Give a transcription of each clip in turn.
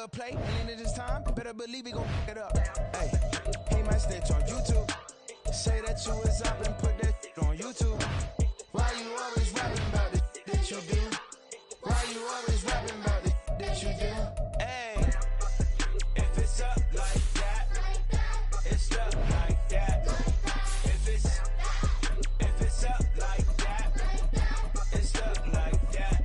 play, and in this time, better believe we gon' f it up. Hey, he might snitch on YouTube. Say that you was up and put that on YouTube. Why you always rapping about the that you do? Why you always rapping about the that you do? Hey, if it's up like that, it's up like that. If it's up like that, it's up like that.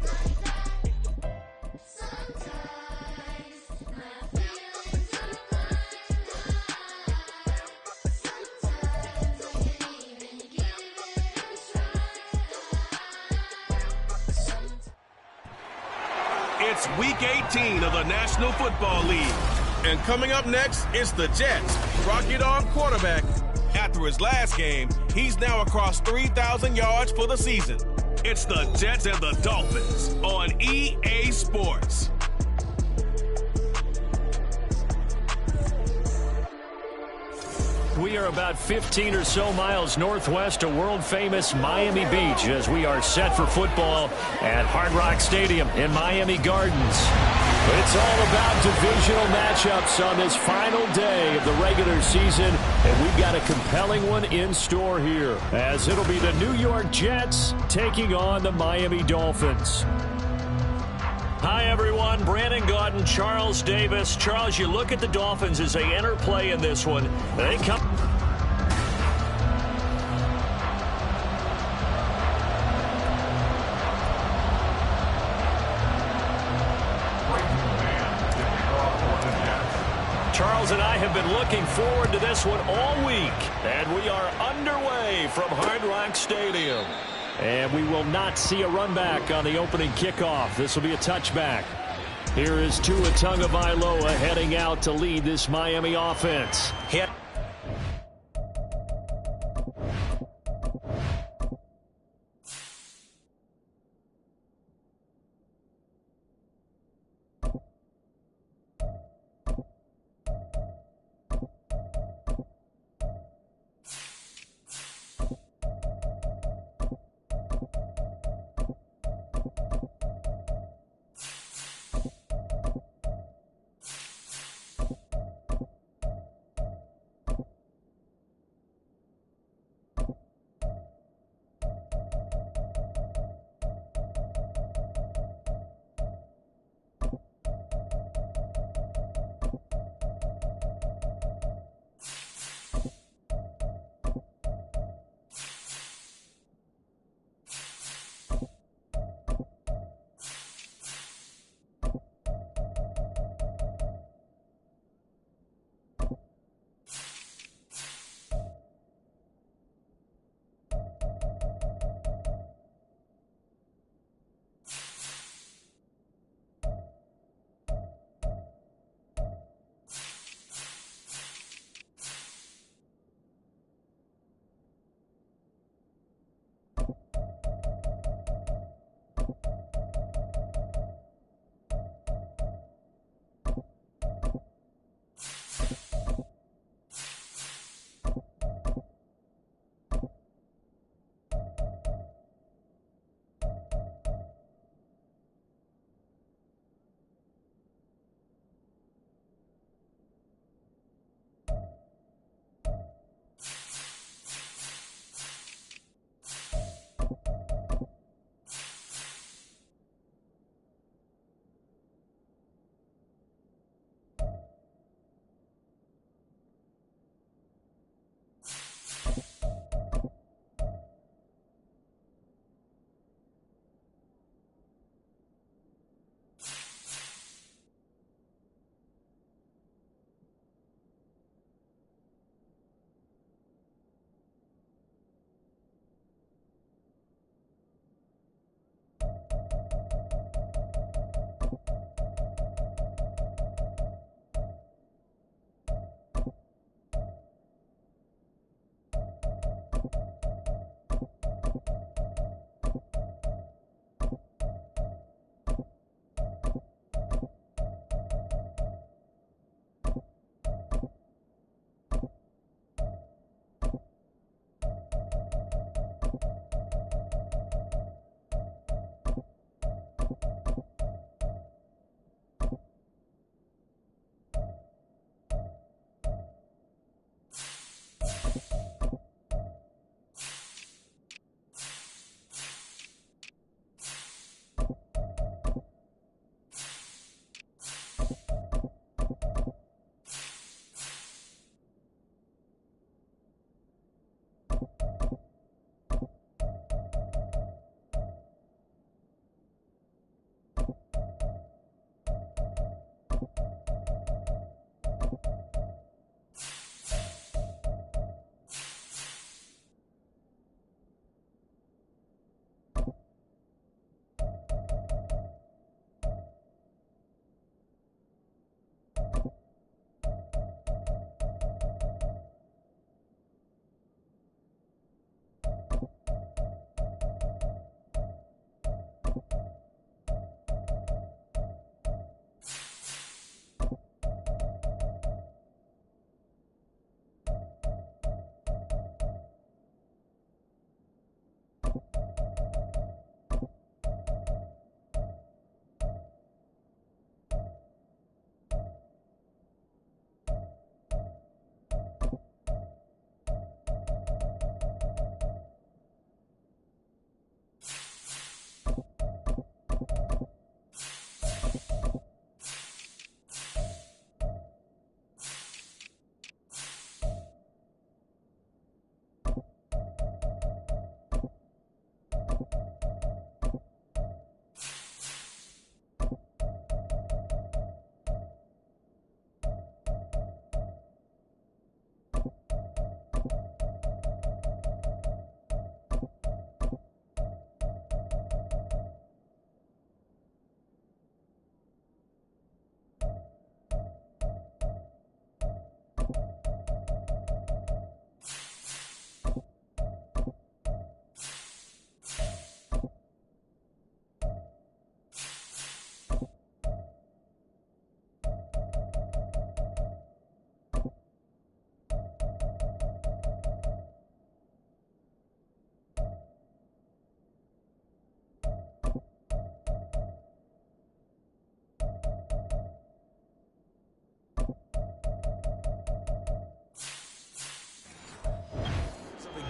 It's Week 18 of the National Football League. And coming up next, it's the Jets. Rocky Dog quarterback. After his last game, he's now across 3,000 yards for the season. It's the Jets and the Dolphins on EA Sports. We are about 15 or so miles northwest of world-famous Miami Beach as we are set for football at Hard Rock Stadium in Miami Gardens. It's all about divisional matchups on this final day of the regular season, and we've got a compelling one in store here, as it'll be the New York Jets taking on the Miami Dolphins. Hi, everyone. Brandon Gaudin, Charles Davis. Charles, you look at the Dolphins as they enter play in this one. They come... Charles and I have been looking forward to this one all week, and we are underway from Hard Rock Stadium. And we will not see a run back on the opening kickoff. This will be a touchback. Here is Tua Tagovailoa heading out to lead this Miami offense. Hit.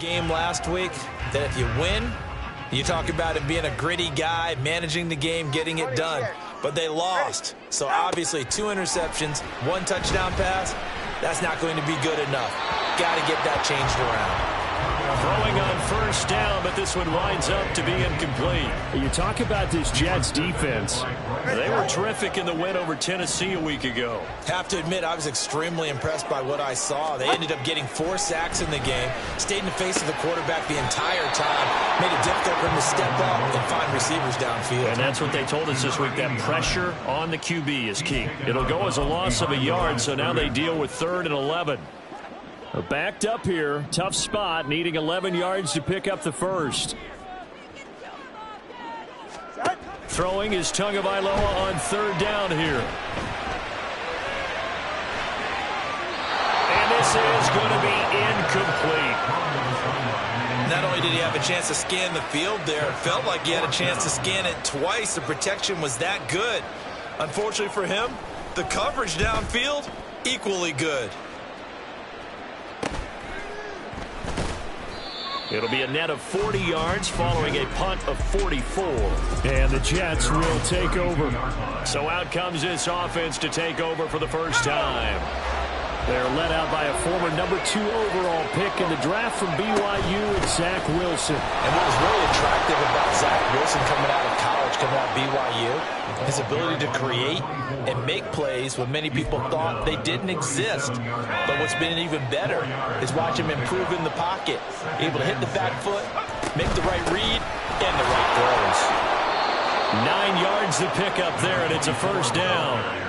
game last week that if you win, you talk about him being a gritty guy, managing the game, getting it done. But they lost. So obviously 2 interceptions, 1 touchdown pass, that's not going to be good enough. Got to get that changed around. Throwing on first down, but this one winds up to be incomplete. You talk about this Jets defense. They were terrific in the win over Tennessee a week ago. Have to admit, I was extremely impressed by what I saw. They ended up getting 4 sacks in the game, stayed in the face of the quarterback the entire time, made it difficult for him to step up and find receivers downfield. And that's what they told us this week, that pressure on the QB is key. It'll go as a loss of a yard, so now they deal with 3rd and 11. Backed up here, tough spot, needing 11 yards to pick up the first. Throwing is Tagovailoa on 3rd down here. And this is going to be incomplete. Not only did he have a chance to scan the field there, it felt like he had a chance to scan it twice. The protection was that good. Unfortunately for him, the coverage downfield, equally good. It'll be a net of 40 yards following a punt of 44. And the Jets will take over. So out comes this offense to take over for the first time. They're led out by a former number 2 overall pick in the draft from BYU, and Zach Wilson. And what was really attractive about Zach Wilson coming out of college, coming out of BYU, his ability to create and make plays when many people thought they didn't exist. But what's been even better is watch him improve in the pocket, able to hit the back foot, make the right read, and the right throws. 9 yards to pick up there, and it's a first down.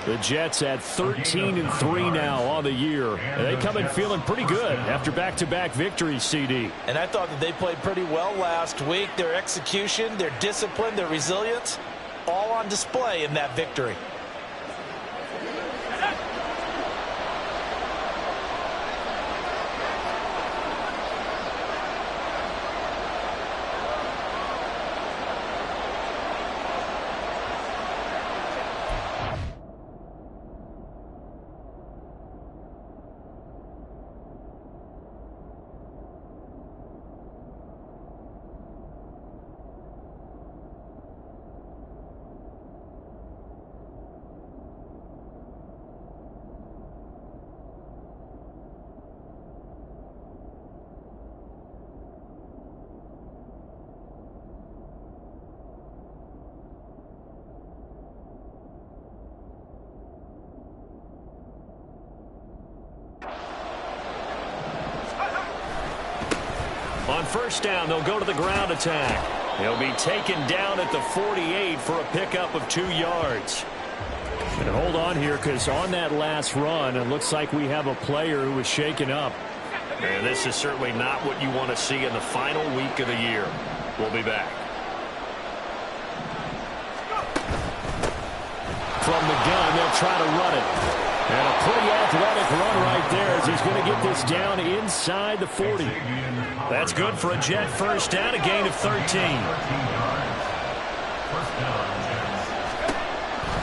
The Jets at 13-3 now on the year. And they come in feeling pretty good after back-to-back victories, CD. And I thought that they played pretty well last week. Their execution, their discipline, their resilience, all on display in that victory. On first down, they'll go to the ground attack. He'll be taken down at the 48 for a pickup of 2 yards. And hold on here, because on that last run, it looks like we have a player who was shaken up. And this is certainly not what you want to see in the final week of the year. We'll be back. From the gun, they'll try to run it. And a pretty athletic run right there as he's going to get this down inside the 40. That's good for a Jet first down, a gain of 13.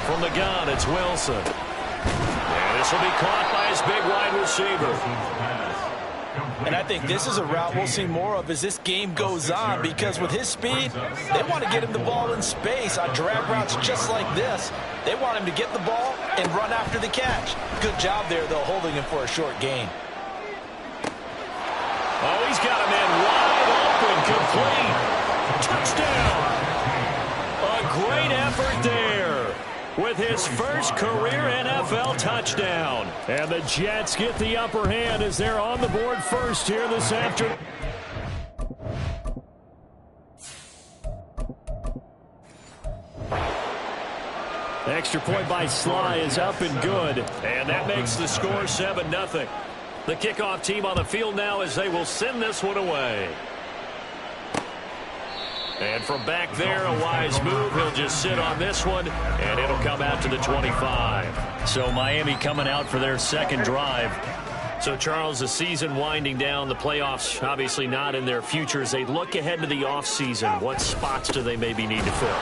From the gun, it's Wilson. And this will be caught by his big wide receiver. And I think this is a route we'll see more of as this game goes on, because with his speed, they want to get him the ball in space on drag routes just like this. They want him to get the ball and run after the catch. Good job there, though, holding him for a short gain. Oh, he's got a man wide open, complete. Touchdown. A great effort there with his first career NFL touchdown. And the Jets get the upper hand as they're on the board first here this afternoon. Extra point by Sly is up and good. And that makes the score 7-0. The kickoff team on the field now as they will send this one away. And from back there, a wise move. He'll just sit on this one, and it'll come out to the 25. So Miami coming out for their second drive. So, Charles, the season winding down, the playoffs obviously not in their future. As they look ahead to the offseason, what spots do they maybe need to fill?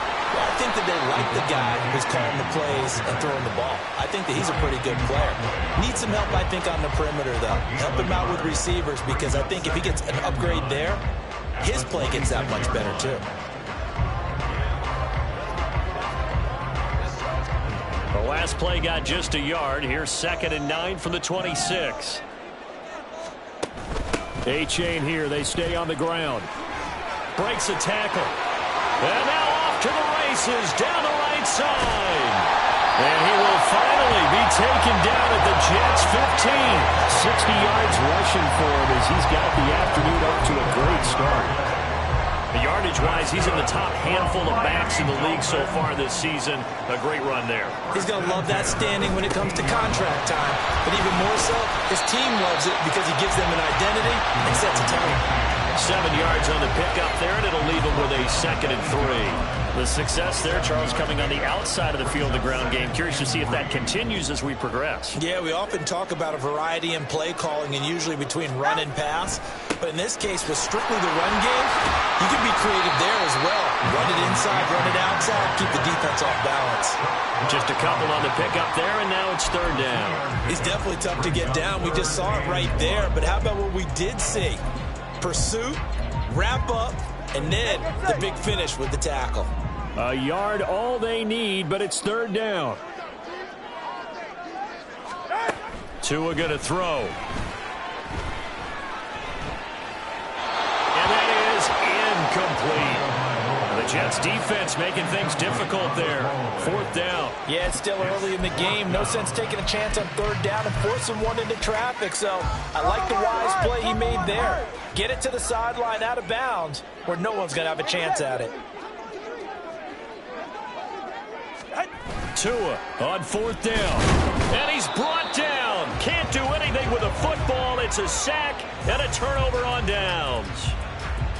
think that they like the guy who's calling the plays and throwing the ball. I think that he's a pretty good player. Needs some help, I think, on the perimeter, though. Help him out with receivers, because I think if he gets an upgrade there, his play gets that much better, too. The last play got just a yard. Here's 2nd and 9 from the 26. A-chain here. They stay on the ground. Breaks a tackle. And now off to the races down the right side. And he will finally be taken down at the Jets' 15. 60 yards rushing for him as he's got the afternoon off to a great start. Yardage-wise, he's in the top handful of backs in the league so far this season. A great run there. He's going to love that standing when it comes to contract time. But even more so, his team loves it because he gives them an identity and sets a tone. 7 yards on the pickup there, and it'll leave him with a 2nd and 3. The success there, Charles, coming on the outside of the field, the ground game. Curious to see if that continues as we progress. Yeah, we often talk about a variety in play calling and usually between run and pass. But in this case, with strictly the run game, you can be creative there as well. Run it inside, run it outside, keep the defense off balance. Just a couple on the pickup there, and now it's 3rd down. He's definitely tough to get down. We just saw it right there. But how about what we did see? Pursuit, wrap up, and then the big finish with the tackle. A yard all they need, but it's 3rd down. Tua going to throw. And that is incomplete. The Jets defense making things difficult there. 4th down. Yeah, it's still early in the game. No sense taking a chance on 3rd down and forcing one into traffic. So I like the wise play he made there. Get it to the sideline out of bounds where no one's going to have a chance at it. Tua on 4th down. And he's brought down. Can't do anything with a football. It's a sack and a turnover on downs.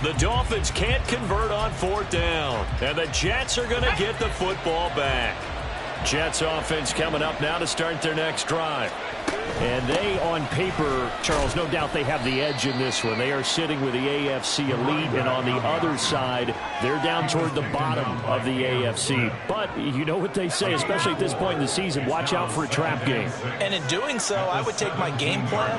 The Dolphins can't convert on 4th down. And the Jets are going to get the football back. Jets offense coming up now to start their next drive. And they, on paper, Charles, no doubt they have the edge in this one. They are sitting with the AFC elite, and on the other side, they're down toward the bottom of the AFC. But you know what they say, especially at this point in the season, watch out for a trap game. And in doing so, I would take my game plan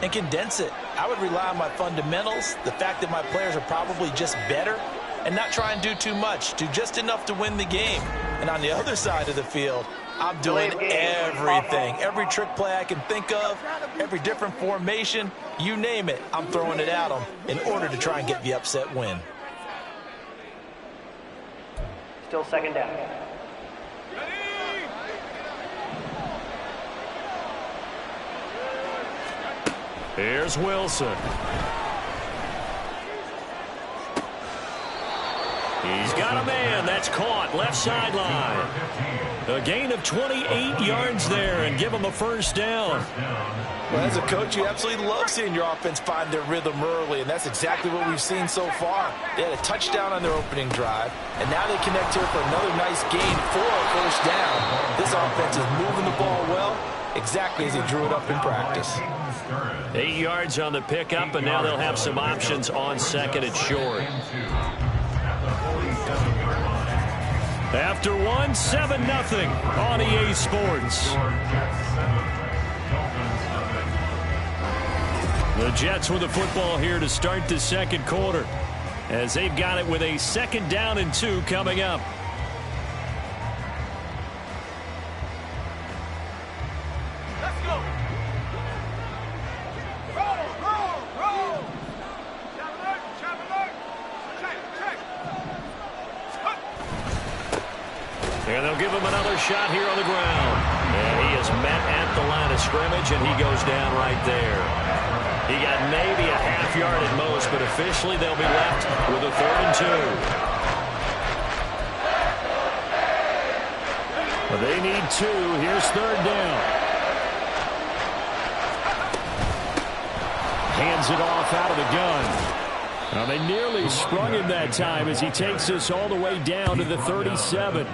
and condense it. I would rely on my fundamentals, the fact that my players are probably just better, and not try and do too much, do just enough to win the game. And on the other side of the field, I'm doing everything. Every trick play I can think of, every different formation, you name it, I'm throwing it at them in order to try and get the upset win. Still 2nd down. Here's Wilson. He's got a man. That's caught. Left sideline. A gain of 28 yards there and give him a 1st down. Well, as a coach, you absolutely love seeing your offense find their rhythm early, and that's exactly what we've seen so far. They had a touchdown on their opening drive, and now they connect here for another nice gain for a 1st down. This offense is moving the ball well, exactly as he drew it up in practice. 8 yards on the pickup, and now they'll have some options on 2nd and short. After one, 7-0 on EA Sports. The Jets with the football here to start the 2nd quarter, as they've got it with a 2nd down and 2 coming up. And they'll give him another shot here on the ground. And he is met at the line of scrimmage, and he goes down right there. He got maybe a half yard at most, but officially they'll be left with a 3rd and 2. Well, they need 2. Here's 3rd down. Hands it off out of the gun. Well, they nearly sprung him that time as he takes us all the way down to the 37.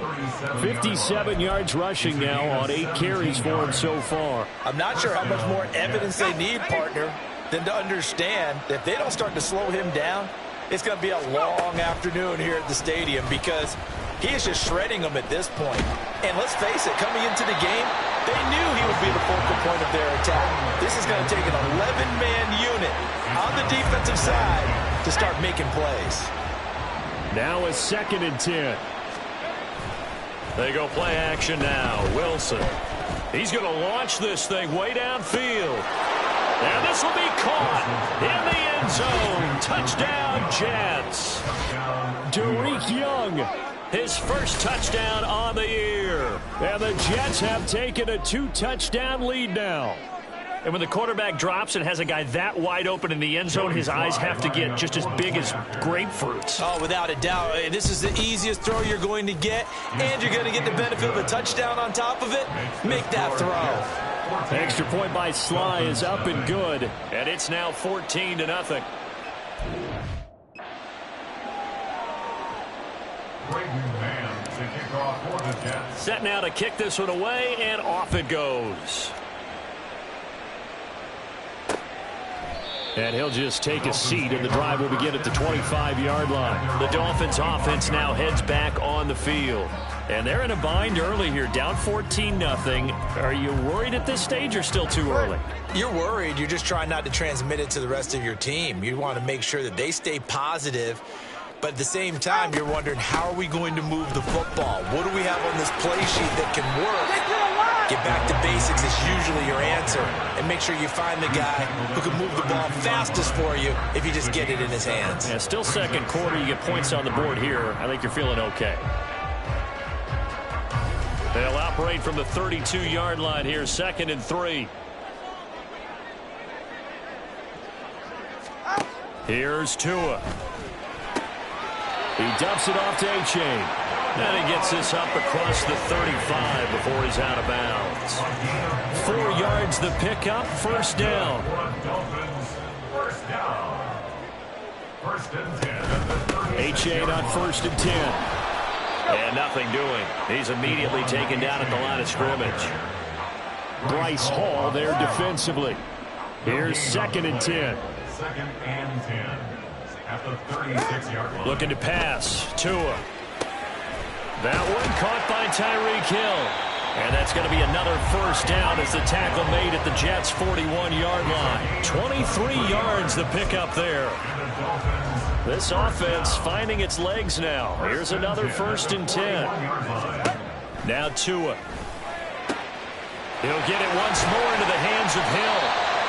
57 yards rushing now on 8 carries for him so far. I'm not sure how much more evidence they need, partner, than to understand that if they don't start to slow him down, It's going to be a long afternoon here at the stadium because he is just shredding them at this point. And let's face it, coming into the game, they knew he would be the focal point of their attack. This is going to take an 11-man unit on the defensive side to start making plays. Now a 2nd and 10. They go play action now. Wilson. He's going to launch this thing way downfield. And this will be caught in the end zone. Touchdown, Jets. Derek Young, his first touchdown on the year. And the Jets have taken a 2-touchdown lead now. And when the quarterback drops and has a guy that wide open in the end zone, his eyes have to get just as big as grapefruits. Oh, without a doubt. This is the easiest throw you're going to get, and you're going to get the benefit of a touchdown on top of it. Make that throw. Extra point by Sly is up and good, and it's now 14-0. Set now to kick this one away, and off it goes. And he'll just take a seat, and the drive will begin at the 25-yard line. The Dolphins offense now heads back on the field. And they're in a bind early here, down 14-0. Are you worried at this stage or still too early? You're worried. You're just trying not to transmit it to the rest of your team. You want to make sure that they stay positive. But at the same time, you're wondering, how are we going to move the football? What do we have on this play sheet that can work? Get back to basics is usually your answer. And make sure you find the guy who can move the ball fastest for you if you just get it in his hands. Yeah, still second quarter. You get points on the board here. I think you're feeling okay. They'll operate from the 32-yard line here, 2nd and 3. Here's Tua. He dumps it off to A-Chain. And he gets this up across the 35 before he's out of bounds. 4 yards the pickup, first down. A-Chain on 1st and 10. And nothing doing. He's immediately taken down at the line of scrimmage. Bryce Hall there defensively. Here's 2nd and 10. 2nd and 10. At the 36-yard line. Looking to pass. Tua. That one caught by Tyreek Hill. And that's going to be another first down as the tackle made at the Jets' 41-yard line. 23 yards the pickup there. This offense finding its legs now. Here's another 1st and 10. Now Tua. He'll get it once more into the hands of Hill.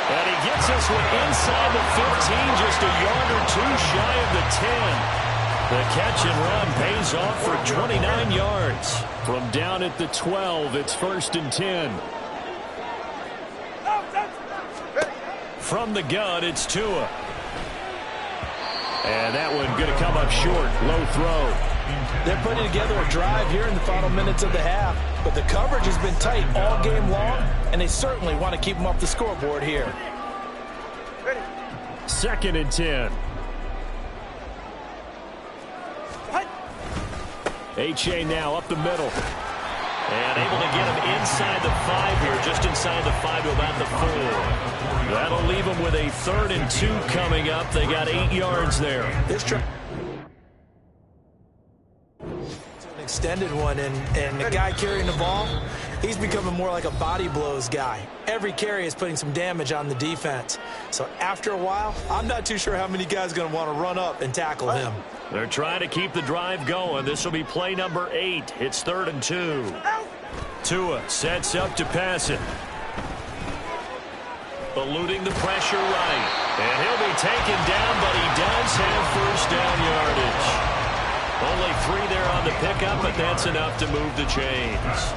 And he gets this one inside the 15, just a yard or two shy of the 10. The catch and run pays off for 29 yards. From down at the 12, it's 1st and 10. From the gun, it's Tua. And that one going to come up short. Low throw. They're putting together a drive here in the final minutes of the half. But the coverage has been tight all game long, and they certainly want to keep them off the scoreboard here. 2nd and 10. A-Chain now up the middle. And able to get him inside the 5 here, just inside the 5 to about the 4. That'll leave them with a 3rd and 2 coming up. They got 8 yards there. This trip extended one, and the guy carrying the ball, he's becoming more like a body blows guy. Every carry is putting some damage on the defense. So after a while, I'm not too sure how many guys are going to want to run up and tackle him. They're trying to keep the drive going. This will be play number 8. It's 3rd and 2. Tua sets up to pass it. Eluding the pressure right. And he'll be taken down, but he does have first down yardage. Only 3 there on the pickup, but that's enough to move the chains.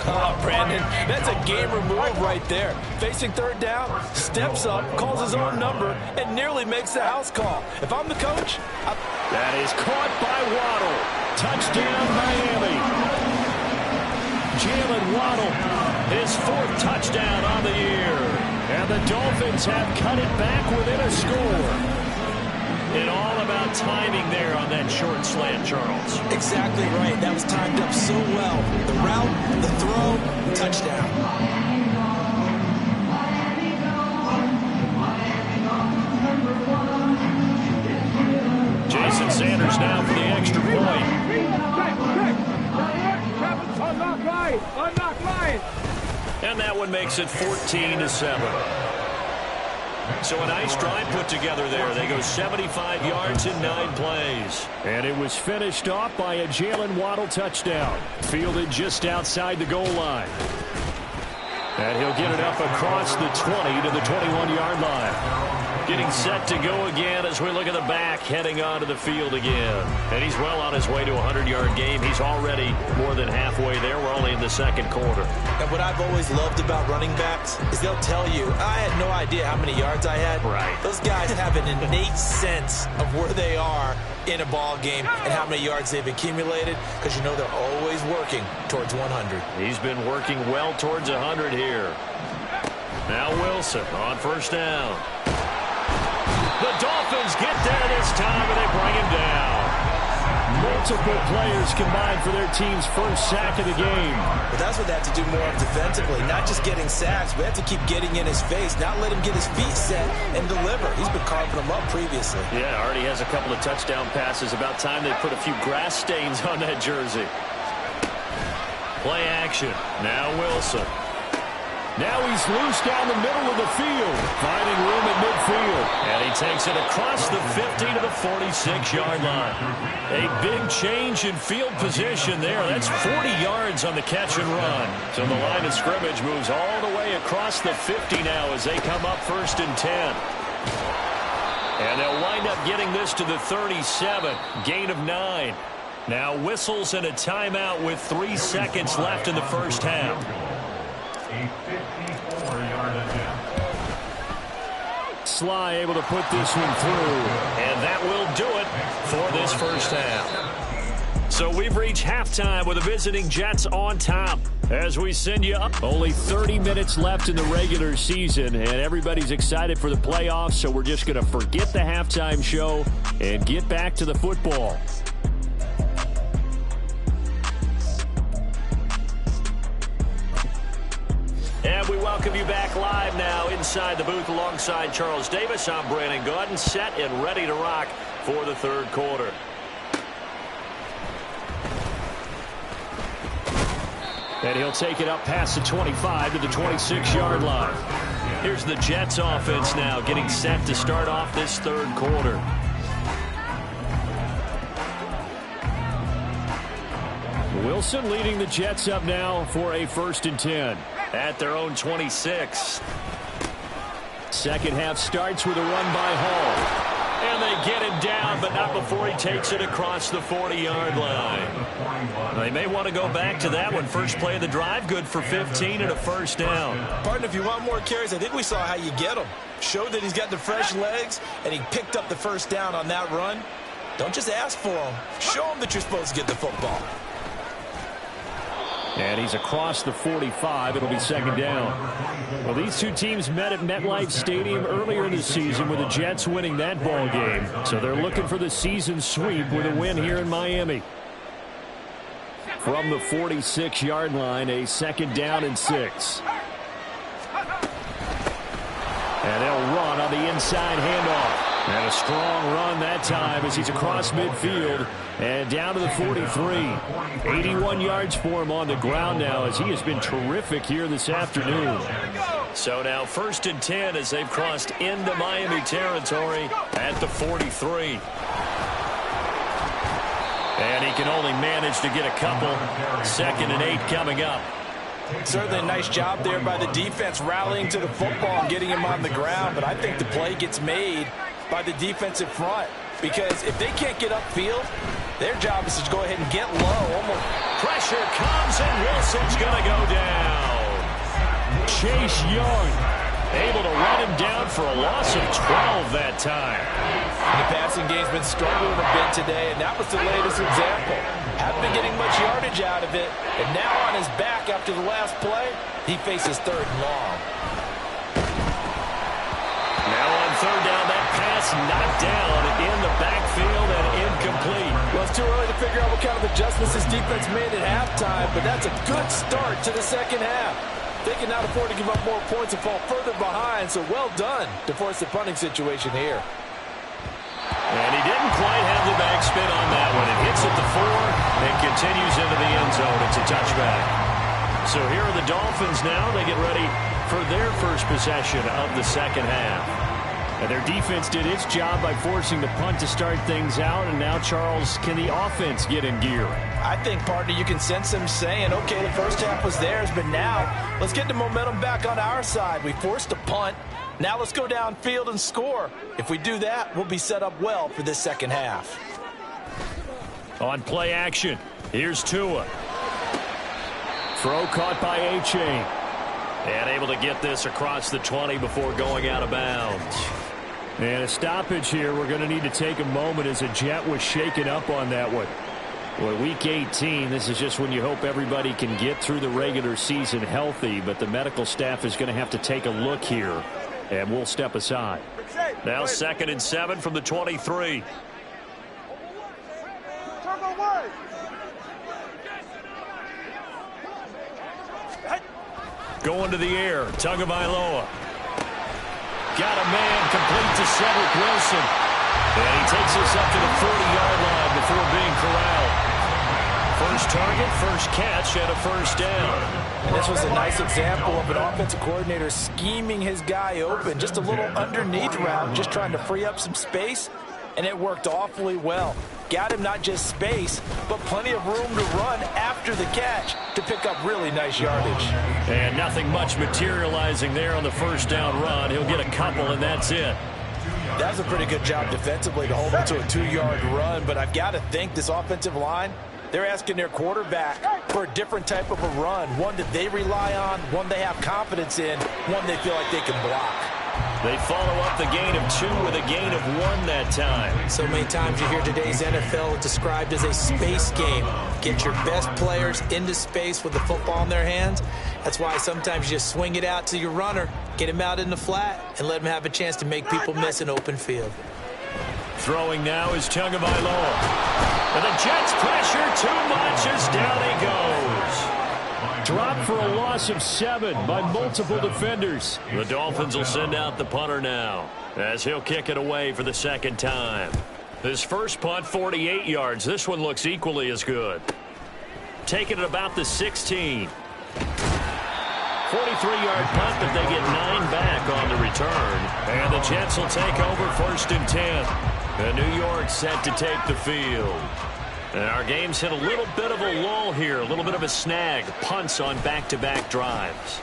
Oh, Brandon, that's a gamer move right there. Facing 3rd down, steps up, calls his own number, and nearly makes the house call. If I'm the coach, that is caught by Waddle. Touchdown, Miami. Jalen Waddle, his 4th touchdown on the year. And the Dolphins have cut it back within a score. And all about timing there on that short slant, Charles. Exactly right. That was timed up so well. The route, the throw, touchdown. right-handers now for the extra point. And that one makes it 14-7. So a nice drive put together there. They go 75 yards in 9 plays. And it was finished off by a Jalen Waddle touchdown. Fielded just outside the goal line. And he'll get it up across the 20 to the 21-yard line. Getting set to go again as we look at the back, heading onto the field again. And he's well on his way to a 100-yard game. He's already more than halfway there. We're only in the second quarter. And what I've always loved about running backs is they'll tell you, I had no idea how many yards I had. Right. Those guys have an innate sense of where they are in a ball game and how many yards they've accumulated, because you know they're always working towards 100. He's been working well towards 100 here. Now Wilson on first down. The Dolphins get there this time, and they bring him down. Multiple players combined for their team's first sack of the game. But that's what they have to do more of defensively, not just getting sacks, but have to keep getting in his face, not let him get his feet set and deliver. He's been carving them up previously. Yeah, already has a couple of touchdown passes. About time they put a few grass stains on that jersey. Play action. Now Wilson. Now he's loose down the middle of the field, finding room at midfield. And he takes it across the 50 to the 46-yard line. A big change in field position there. That's 40 yards on the catch and run. So the line of scrimmage moves all the way across the 50 now as they come up 1st and 10. And they'll wind up getting this to the 37, gain of 9. Now whistles and a timeout with 3 seconds left in the first half. A 54-yard attempt. Sly able to put this one through. And that will do it for this first half. So we've reached halftime with the visiting Jets on top. As we send you up, only 30 minutes left in the regular season, and everybody's excited for the playoffs, so we're just going to forget the halftime show and get back to the football. And we welcome you back live now inside the booth alongside Charles Davis. I'm Brandon Gaudin, set and ready to rock for the third quarter. And he'll take it up past the 25 to the 26-yard line. Here's the Jets offense now getting set to start off this third quarter. Wilson leading the Jets up now for a 1st and 10 at their own 26. Second half starts with a run by Hall. And they get him down, but not before he takes it across the 40-yard line. They may want to go back to that one. First play of the drive, good for 15 and a first down. Partner, if you want more carries, I think we saw how you get him. Showed that he's got the fresh legs, and he picked up the first down on that run. Don't just ask for him. Show him that you're supposed to get the football. And he's across the 45. It'll be second down. Well, these two teams met at MetLife Stadium earlier this season with the Jets winning that ball game. So they're looking for the season sweep with a win here in Miami. From the 46-yard line, a 2nd down and 6. And they'll run on the inside handoff. And a strong run that time as he's across midfield and down to the 43. 81 yards for him on the ground now as he has been terrific here this afternoon. So now 1st and 10 as they've crossed into Miami territory at the 43. And he can only manage to get a couple. 2nd and 8 coming up. Certainly a nice job there by the defense rallying to the football and getting him on the ground. But I think the play gets made by the defensive front, because if they can't get upfield, their job is to go ahead and get low. Pressure comes, and Wilson's going to go down. Chase Young able to run him down for a loss of 12 that time. The passing game's been struggling a bit today, and that was the latest example. Haven't been getting much yardage out of it, and now on his back after the last play, he faces 3rd and long. Now on 3rd down, that pass knocked down in the backfield and incomplete. Well, it's too early to figure out what kind of adjustments this defense made at halftime, but that's a good start to the second half. They can now afford to give up more points and fall further behind, so well done to force the punting situation here. And he didn't quite have the back spin on that one. It hits at the 4 and continues into the end zone. It's a touchback. So here are the Dolphins now. They get ready for their first possession of the second half. And their defense did its job by forcing the punt to start things out. And now, Charles, can the offense get in gear? I think, partner, you can sense them saying, okay, the first half was theirs, but now let's get the momentum back on our side. We forced a punt. Now let's go downfield and score. If we do that, we'll be set up well for this second half. On play action, here's Tua. Throw caught by A-Chain. And able to get this across the 20 before going out of bounds. And a stoppage here. We're going to need to take a moment as a Jet was shaken up on that one. Well, week 18, this is just when you hope everybody can get through the regular season healthy, but the medical staff is going to have to take a look here, and we'll step aside. Now 2nd and 7 from the 23. Going to the air, Tagovailoa. Got a man complete to Cedric Wilson. And he takes us up to the 40-yard line before being corralled. First target, first catch, and a first down. This was a nice example of an offensive coordinator scheming his guy open. Just a little underneath route, just trying to free up some space, and it worked awfully well. Got him not just space, but plenty of room to run after the catch to pick up really nice yardage. And nothing much materializing there on the first down run. He'll get a couple, and that's it. That was a pretty good job defensively to hold him to a 2-yard run, but I've got to think this offensive line, they're asking their quarterback for a different type of a run, one that they rely on, one they have confidence in, one they feel like they can block. They follow up the gain of 2 with a gain of 1 that time. So many times you hear today's NFL described as a space game. Get your best players into space with the football in their hands. That's why sometimes you just swing it out to your runner, get him out in the flat, and let him have a chance to make people miss an open field. Throwing now is Tagovailoa. And the Jets pressure too much as down he goes. Dropped for a loss of 7 by multiple defenders. The Dolphins will send out the punter now as he'll kick it away for the second time. His first punt, 48 yards. This one looks equally as good. Taking it about the 16. 43-yard punt, but they get 9 back on the return. And the Jets will take over 1st and 10. And New York set to take the field. And our game's hit a little bit of a lull here, a little bit of a snag. Punts on back-to-back drives.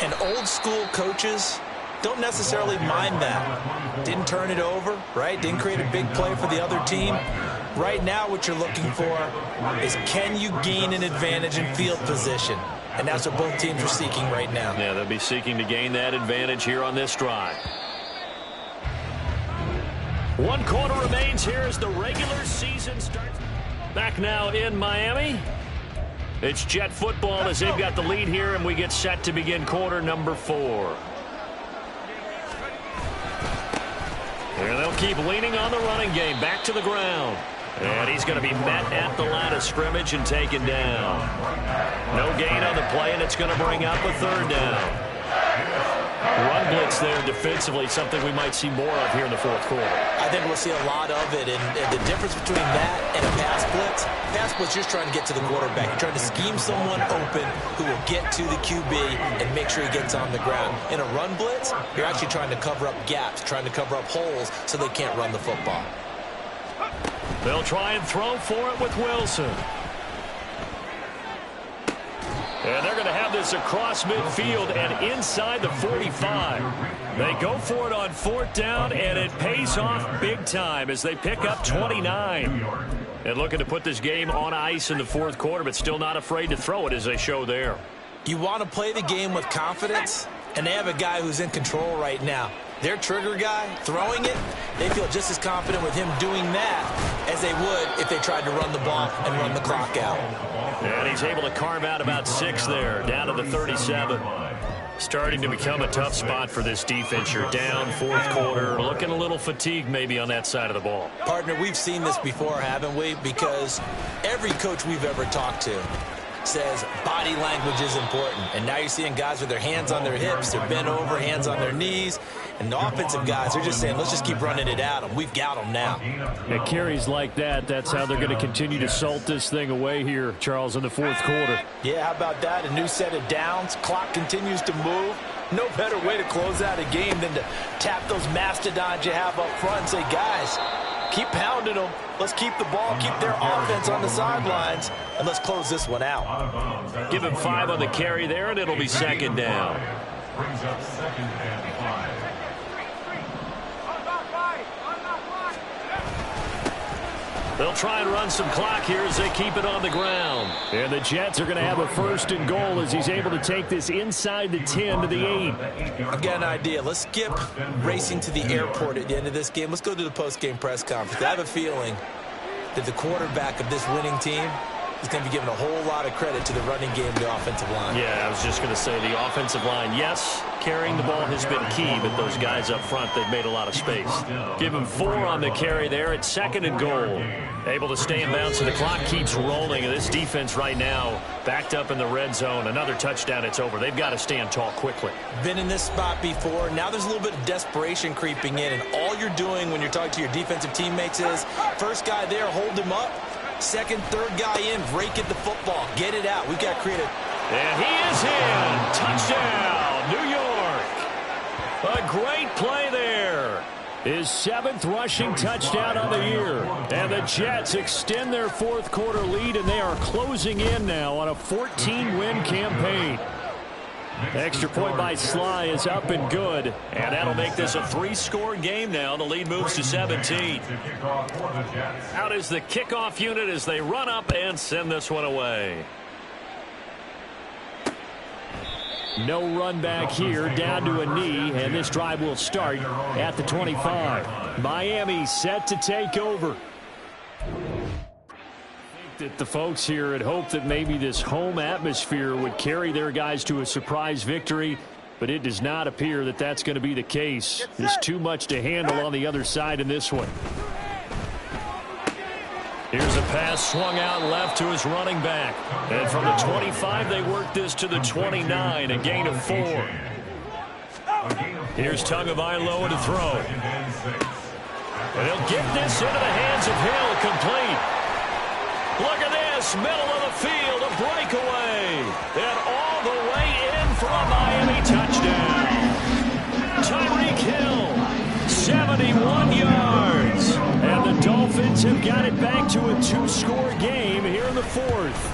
And old-school coaches don't necessarily mind that. Didn't turn it over, right? Didn't create a big play for the other team. Right now what you're looking for is can you gain an advantage in field position? And that's what both teams are seeking right now. Yeah, they'll be seeking to gain that advantage here on this drive. 1 quarter remains here as the regular season starts. Back now in Miami. It's Jet football as they've got the lead here, and we get set to begin quarter number 4. And they'll keep leaning on the running game. Back to the ground. And he's going to be met at the line of scrimmage and taken down. No gain on the play, and it's going to bring up a 3rd down. Run blitz there defensively, something we might see more of here in the 4th quarter. I think we'll see a lot of it, and the difference between that and a pass blitz, you're just trying to get to the quarterback. You're trying to scheme someone open who will get to the QB and make sure he gets on the ground. In a run blitz, you're actually trying to cover up gaps, trying to cover up holes so they can't run the football. They'll try and throw for it with Wilson. And they're going to have this across midfield and inside the 45. They go for it on 4th down, and it pays off big time as they pick up 29. And looking to put this game on ice in the 4th quarter, but still not afraid to throw it as they show there. You want to play the game with confidence, and they have a guy who's in control right now. Their trigger guy, throwing it, they feel just as confident with him doing that as they would if they tried to run the ball and run the clock out. And he's able to carve out about 6 there, down to the 37. Starting to become a tough spot for this defense. You're down 4th quarter, looking a little fatigued maybe on that side of the ball. Partner, we've seen this before, haven't we? Because every coach we've ever talked to, says body language is important. And now you're seeing guys with their hands on their hips, they're bent over, hands on their knees. And the offensive guys are just saying, let's just keep running it at them. We've got them now. At carries like that, that's how they're going to continue to salt this thing away here, Charles, in the fourth quarter. Yeah, how about that? A new set of downs. Clock continues to move. No better way to close out a game than to tap those mastodons you have up front and say, guys, keep pounding them. Let's keep the ball, keep their offense on the sidelines, and let's close this one out. Give him 5 on the carry there, and it'll be second down. Brings up 2nd and 5. They'll try and run some clock here as they keep it on the ground. And the Jets are going to have a 1st and goal as he's able to take this inside the 10 to the 8. I've got an idea. Let's skip racing to the airport at the end of this game. Let's go to the post-game press conference. I have a feeling that the quarterback of this winning team is going to be given a whole lot of credit to the running game and the offensive line. Yeah, I was just going to say the offensive line, yes, carrying the ball has been key, but those guys up front, they've made a lot of space. Give him 4 on the carry there at 2nd and goal. Able to stay in bounds, so the clock keeps rolling. And this defense right now backed up in the red zone. Another touchdown, it's over. They've got to stand tall quickly. Been in this spot before. Now there's a little bit of desperation creeping in, and all you're doing when you're talking to your defensive teammates is first guy there, hold him up. Second, third guy in, break at the football. Get it out. We've got to create it. And he is in. Touchdown, New York. A great play there. His 7th rushing touchdown of the year. And the Jets extend their fourth quarter lead, and they are closing in now on a 14-win campaign. Extra point by Sly is up and good, and that'll make this a 3-score game now. The lead moves to 17. Out is the kickoff unit as they run up and send this one away. No run back here, down to a knee, and this drive will start at the 25. Miami set to take over. That the folks here had hoped that maybe this home atmosphere would carry their guys to a surprise victory, but it does not appear that that's going to be the case. There's too much to handle on the other side in this one. Here's a pass swung out left to his running back. And from the 25, they work this to the 29, a gain of 4. Here's Tagovailoa to throw. And he'll get this into the hands of Hill, complete. Look at this, middle of the field, a breakaway. And all the way in for a Miami touchdown. Tyreek Hill, 71 yards. And the Dolphins have got it back to a 2-score game here in the 4th.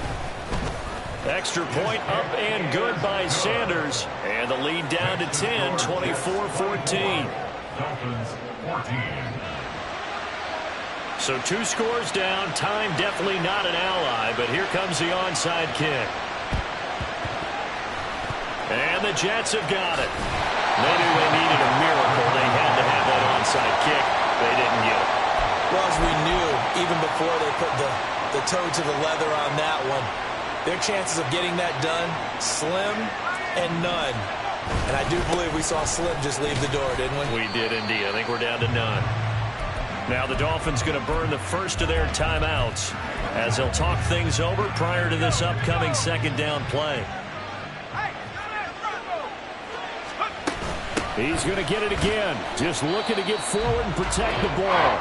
Extra point up and good by Sanders. And the lead down to 10, 24-14. Dolphins 14. So 2 scores down. Time definitely not an ally, but here comes the onside kick. And the Jets have got it. They knew they needed a miracle. They had to have that onside kick. They didn't get it. Well, as we knew, even before they put the toe to the leather on that one, their chances of getting that done, slim and none. And I do believe we saw Slim just leave the door, didn't we? We did indeed. I think we're down to none. Now the Dolphins going to burn the first of their timeouts as they'll talk things over prior to this upcoming 2nd down play. He's going to get it again. Just looking to get forward and protect the ball.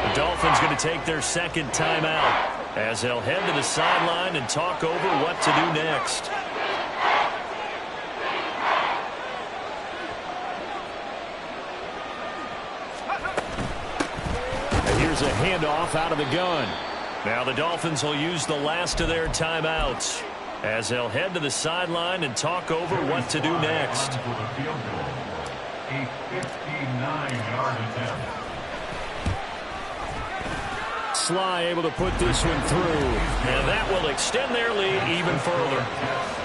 The Dolphins going to take their 2nd timeout as they'll head to the sideline and talk over what to do next. Here's a handoff out of the gun. Now the Dolphins will use the last of their timeouts as they'll head to the sideline and talk over what to do next. A 59-yard attempt. Sly able to put this one through, and that will extend their lead even further.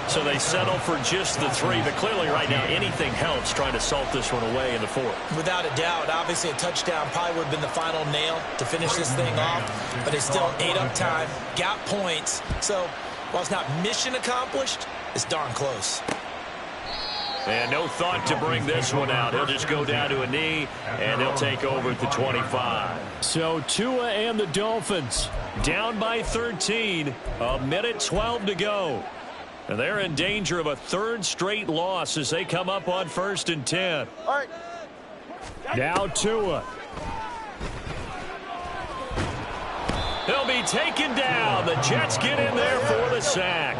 So they settle for just the 3, but clearly right now anything helps trying to salt this one away in the 4th. Without a doubt, obviously a touchdown probably would have been the final nail to finish this thing off, but they still ate up time, got points. So while it's not mission accomplished, it's darn close. And no thought to bring this one out. He'll just go down to a knee, and they'll take over at the 25. So Tua and the Dolphins down by 13, a minute 12 to go. And they're in danger of a third straight loss as they come up on 1st and 10. All right. Now Tua. He'll be taken down. The Jets get in there for the sack.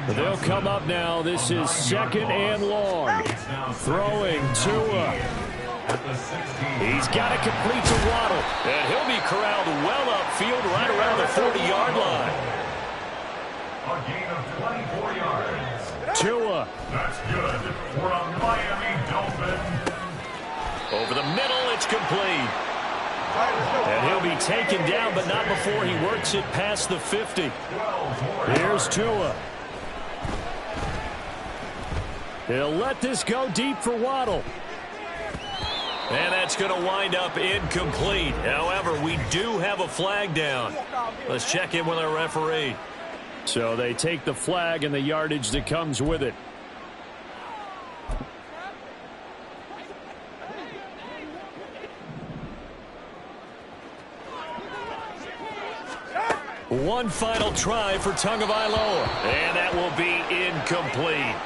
But they'll come up now. This is 2nd and long. Throwing Tua. He's got to complete to Waddle. And he'll be corralled well upfield right around the 40-yard line. A gain of 24 yards. Tua. That's good for a Miami Dolphin. Over the middle, it's complete. And he'll be taken down, but not before he works it past the 50. Here's Tua. He'll let this go deep for Waddle. And that's going to wind up incomplete. However, we do have a flag down. Let's check in with our referee. So they take the flag and the yardage that comes with it. One final try for Tagovailoa. And that will be incomplete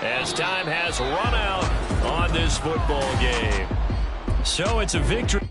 as time has run out on this football game. So it's a victory.